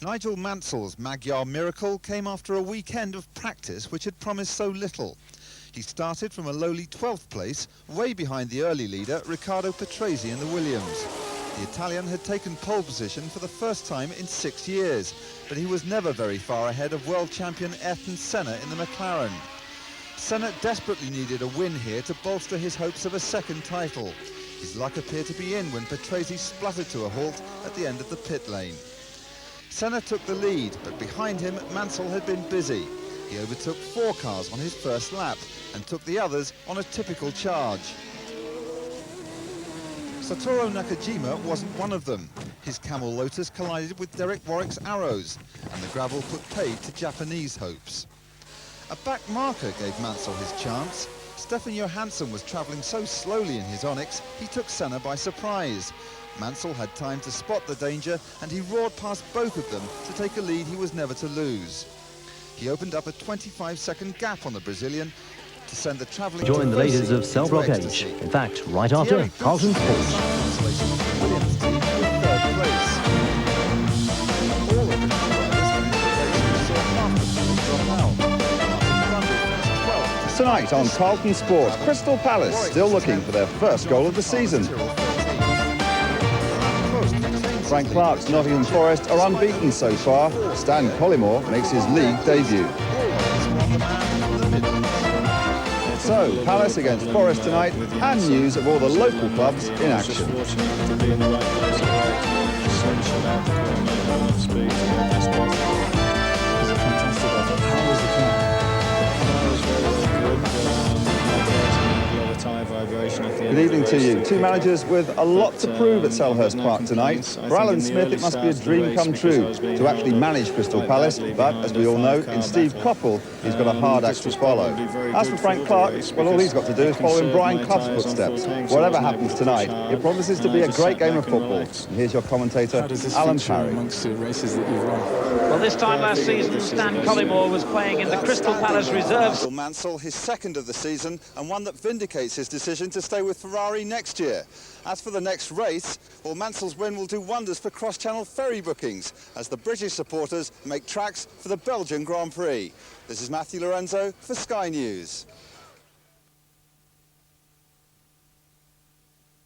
Nigel Mansell's Magyar miracle came after a weekend of practice which had promised so little. He started from a lowly 12th place, way behind the early leader, Riccardo Patrese in the Williams. The Italian had taken pole position for the first time in 6 years, but he was never very far ahead of world champion Ayrton Senna in the McLaren. Senna desperately needed a win here to bolster his hopes of a second title. His luck appeared to be in when Patrese spluttered to a halt at the end of the pit lane. Senna took the lead, but behind him Mansell had been busy. He overtook 4 cars on his first lap and took the others on a typical charge. Satoru Nakajima wasn't one of them. His Camel Lotus collided with Derek Warwick's Arrows, and the gravel put paid to Japanese hopes. A back marker gave Mansell his chance. Stefan Johansson was travelling so slowly in his Onyx, he took Senna by surprise. Mansell had time to spot the danger, and he roared past both of them to take a lead he was never to lose. He opened up a 25-second gap on the Brazilian to send the travelling... Join the ladies of Selbrock H. In fact, right after Carlton Sports. Williams team in third place. All of the drivers saw half the field drop out. Tonight on Carlton Sports, Crystal Palace still looking for their first goal of the season. Frank Clark's Nottingham Forest are unbeaten so far. Stan Collymore makes his league debut. So, Palace against Forest tonight, and news of all the local clubs in action. Good evening to you. Two managers with a lot to prove at Selhurst Park tonight. For Alan Smith, it must be a dream come true to actually manage Crystal Palace, but as we all know, in Steve Coppell, he's got a hard act to follow. As for Frank Clark, well, all he's got to do is follow in Brian Clough's footsteps. Whatever happens tonight, it promises to be a great game of football. And here's your commentator, Alan Parry. Well, this time last season, Stan Collymore was playing in the Crystal Palace reserves. Mansell, his second of the season, and one that vindicates his decision to stay with Ferrari next year. As for the next race, well, Mansell's win will do wonders for cross-channel ferry bookings as the British supporters make tracks for the Belgian Grand Prix. This is Matthew Lorenzo for Sky News.